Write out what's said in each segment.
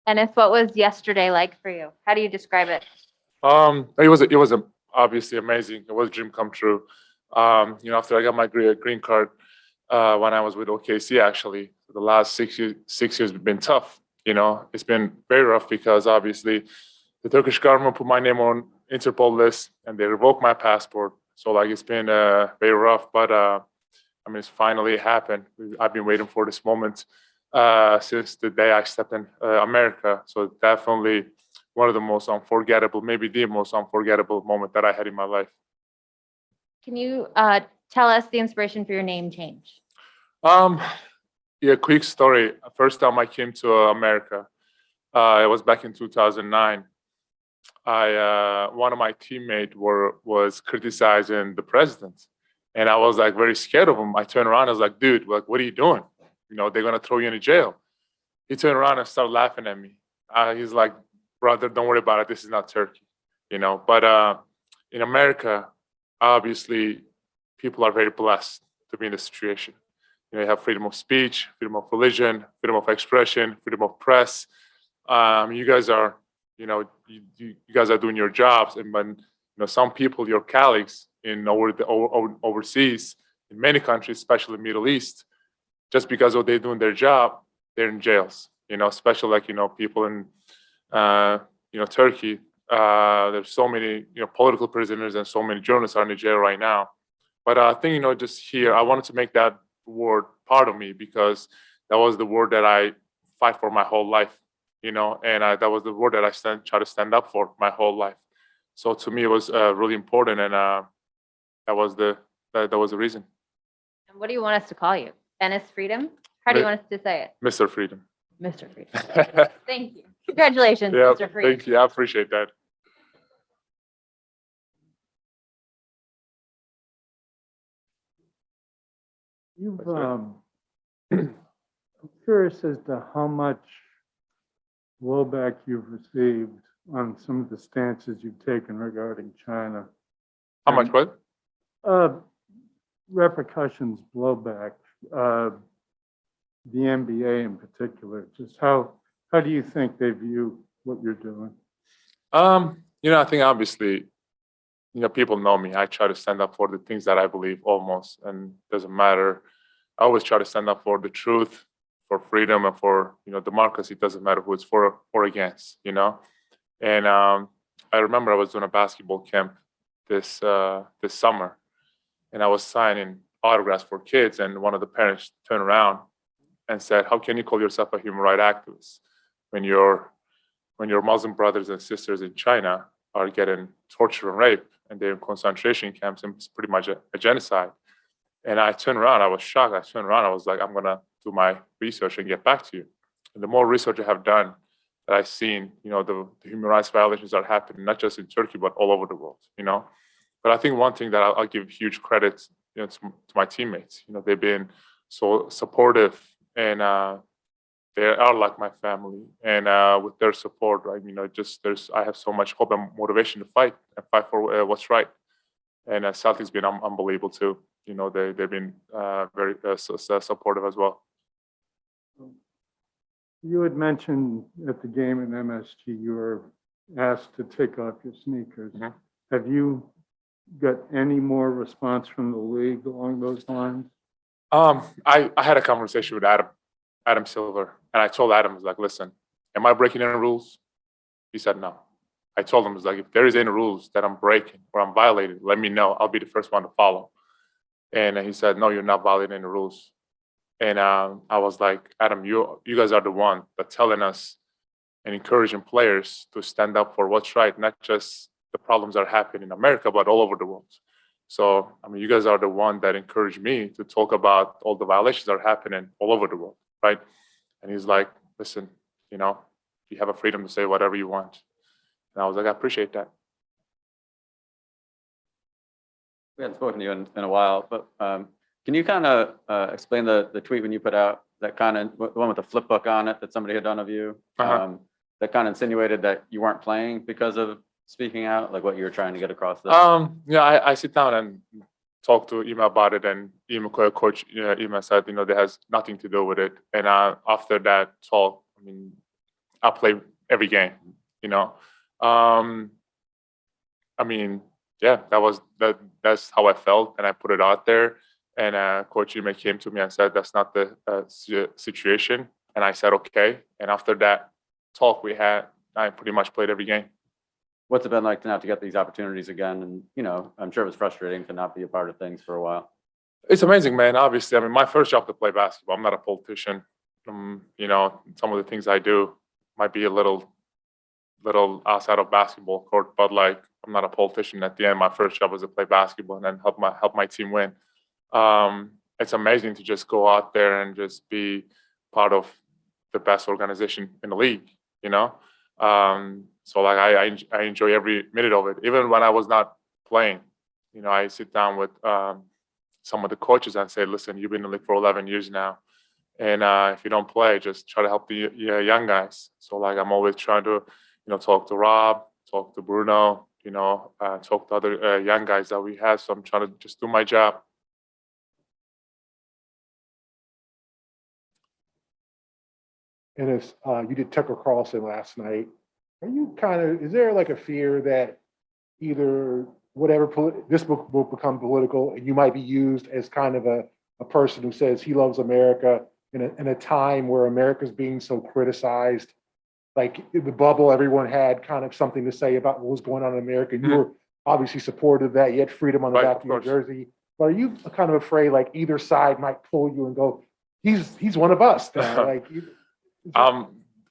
Ennis, what was yesterday like for you? How do you describe it? It was obviously amazing. It was a dream come true. After I got my green card, when I was with OKC, actually, the last 6 years have been tough. It's been very rough because obviously the Turkish government put my name on Interpol list and they revoked my passport. So like it's been very rough, but it's finally happened. I've been waiting for this moment since the day I stepped in America. So definitely one of the most unforgettable, maybe the most unforgettable moment that I had in my life. Can you tell us the inspiration for your name change? Yeah, quick story. First time I came to America, it was back in 2009. One of my teammates was criticizing the president, and I was like very scared of him. I turned around, I was like, dude, like, what are you doing? They're gonna throw you in jail. He turned around and started laughing at me. He's like, brother, don't worry about it. This is not Turkey, But in America, obviously, people are very blessed to be in this situation. You have freedom of speech, freedom of religion, freedom of expression, freedom of press. You guys are, you guys are doing your jobs, and when some people, your colleagues in overseas, in many countries, especially Middle East, just because of they doing their job, they're in jails. Especially like people in Turkey. There's so many political prisoners and so many journalists are in jail right now. But I think just here, I wanted to make that word part of me because that was the word that I fight for my whole life. And that was the word that I try to stand up for my whole life. So to me, it was really important, and that was the reason. And what do you want us to call you? Ennis Freedom? How do you want us to say it? Mr. Freedom. Mr. Freedom. Thank you. Congratulations, Yeah, Mr. Freedom. thank you. I appreciate that. I'm curious as to how much blowback you've received on some of the stances you've taken regarding China. How much what? Repercussions, blowback, the NBA in particular. Just how do you think they view what you're doing? I think obviously, people know me. I try to stand up for the things that I believe almost, and doesn't matter. I always try to stand up for the truth, for freedom, and for democracy. It doesn't matter who it's for or against. And I remember I was doing a basketball camp this summer, and I was signing autographs for kids, and one of the parents turned around and said, "How can you call yourself a human rights activist when your Muslim brothers and sisters in China are getting tortured and raped, and they're in concentration camps, and it's pretty much a genocide?" And I turned around, I was shocked. I turned around, I was like, I'm gonna do my research and get back to you. And the more research I have done, that I've seen, the human rights violations are happening, not just in Turkey, but all over the world, But I think one thing that I'll give huge credit, to my teammates. They've been so supportive, and they are like my family. And with their support, right, I have so much hope and motivation to fight for what's right. And Celtics been unbelievable too. They've been very supportive as well. You had mentioned at the game in MSG you were asked to take off your sneakers. Mhm. Have you got any more response from the league along those lines? I had a conversation with Adam Silver, and I told Adam, I was like, listen, am I breaking any rules? He said no. I told him, I was like, if there is any rules that I'm breaking or I'm violating, let me know. I'll be the first one to follow. And he said, no, you're not violating any rules. And I was like, Adam, you guys are the one that's telling us and encouraging players to stand up for what's right, not just the problems that are happening in America, but all over the world. So, you guys are the one that encouraged me to talk about all the violations that are happening all over the world, right? And he's like, listen, you have a freedom to say whatever you want. And I was like, I appreciate that. We haven't spoken to you in a while, but can you kind of explain the tweet when you put out that kind of, the one with the flip book on it that somebody had done of you, that kind of insinuated that you weren't playing because of speaking out, like what you were trying to get across there? I sit down and talk to Ima about it, and Coach Ima said, that has nothing to do with it. And after that talk, I play every game, you know. Um, I mean, yeah, that's how I felt, and I put it out there. And Coach Ime came to me and said, "That's not the situation." And I said, "Okay." And after that talk we had, I pretty much played every game. What's it been like to not to get these opportunities again? And, I'm sure it was frustrating to not be a part of things for a while. It's amazing, man. Obviously, I mean, my first job to play basketball. I'm not a politician. Some of the things I do might be a little outside of basketball court, but like I'm not a politician. At the end, my first job was to play basketball and then help my team win. It's amazing to just go out there and just be part of the best organization in the league. You know, so like I enjoy every minute of it. Even when I was not playing, I sit down with some of the coaches and say, "Listen, you've been in the league for 11 years now. And if you don't play, just try to help the young guys." So like I'm always trying to, talk to Rob, talk to Bruno, talk to other young guys that we have. So I'm trying to just do my job. And if you did Tucker Carlson last night, is there like a fear that either this book will become political and you might be used as kind of a person who says he loves America in a time where America's being so criticized? Like in the bubble, everyone had kind of something to say about what was going on in America. And you were obviously supportive of that. You had freedom on the back of your jersey. But are you kind of afraid like either side might pull you and go, he's one of us now?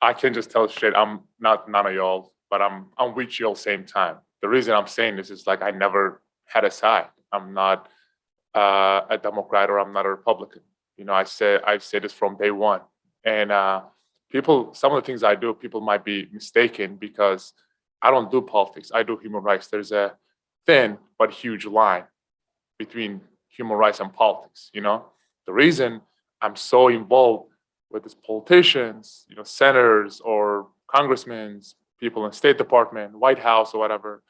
I can just tell straight, I'm not none of y'all, but I'm with y'all same time. The reason I'm saying this is like I never had a side. I'm not a Democrat or I'm not a Republican. I've said this from day one. And some of the things I do, people might be mistaken because I don't do politics. I do human rights. There's a thin but huge line between human rights and politics. The reason I'm so involved with these politicians, senators or congressmen, people in State Department, White House or whatever.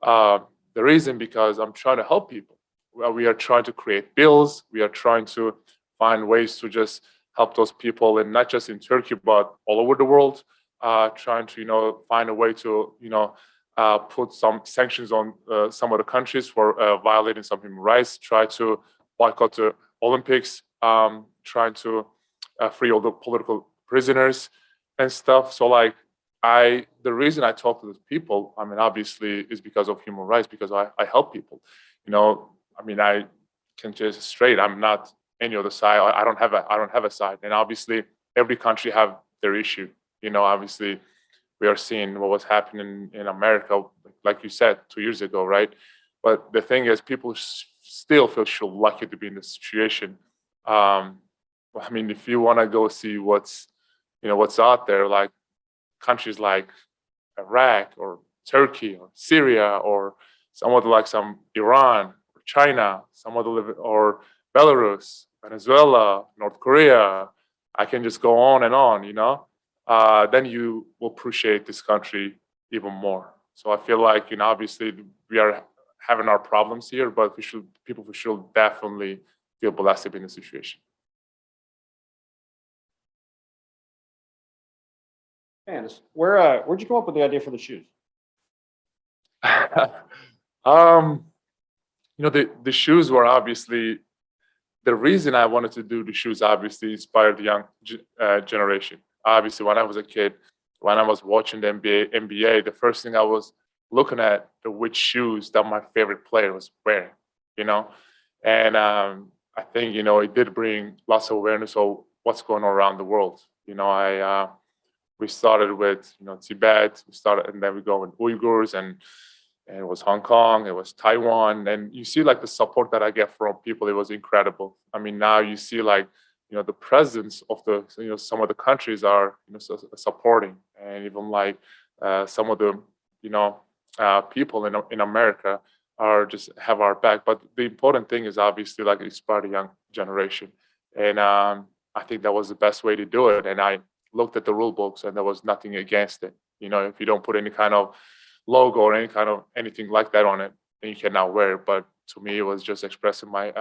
The reason because I'm trying to help people. We are trying to create bills. We are trying to find ways to just help those people, and not just in Turkey, but all over the world. Trying to, find a way to, put some sanctions on some of the countries for violating some human rights. Try to boycott the Olympics. Trying to free all the political prisoners and stuff. So like the reason I talk to those people, I mean, obviously is because of human rights, because I help people, I can just straight, I'm not any other side. I don't have a side. And obviously every country have their issue. Obviously we are seeing what was happening in America, like you said, 2 years ago, right? But the thing is, people still feel so lucky to be in this situation. If you want to go see what's out there, like countries like Iraq or Turkey or Syria or somewhat like some Iran or China, or Belarus, Venezuela, North Korea, I can just go on and on, then you will appreciate this country even more. So I feel like, obviously we are having our problems here, but people should definitely feel blessed to be in this situation. Enes, where'd you come up with the idea for the shoes? The shoes were obviously the reason I wanted to do the shoes. Obviously, inspired the young generation. Obviously, when I was a kid, when I was watching the NBA, the first thing I was looking at which shoes that my favorite player was wearing. And I think it did bring lots of awareness of what's going on around the world. We started with Tibet, and then we go with Uyghurs, and it was Hong Kong, it was Taiwan, and you see like the support that I get from people. It was incredible. I mean, now you see like the presence of the some of the countries are supporting, and even like some of the people in America are just have our back. But the important thing is obviously like inspire the young generation, and I think that was the best way to do it. And I looked at the rule books, and there was nothing against it. If you don't put any kind of logo or any kind of anything like that on it, then you cannot wear it. But to me, it was just expressing my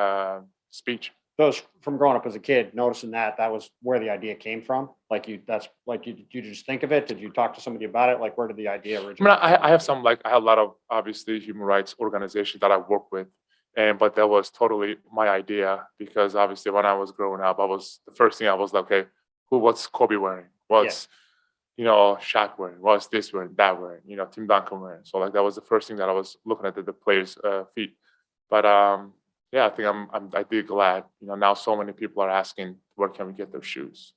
speech. those from growing up as a kid, noticing that was where the idea came from? Like you just think of it? Did you talk to somebody about it? Like, where did the idea I mean, originally? I have some, like, I have a lot of obviously human rights organizations that I work with. But that was totally my idea because obviously when I was growing up, the first thing I was like, okay, what's Kobe wearing? What's, Shaq wearing? What's this wearing? That wearing? Tim Duncan wearing? So like that was the first thing that I was looking at the players' feet. But yeah, I think I did glad. Now so many people are asking where can we get those shoes.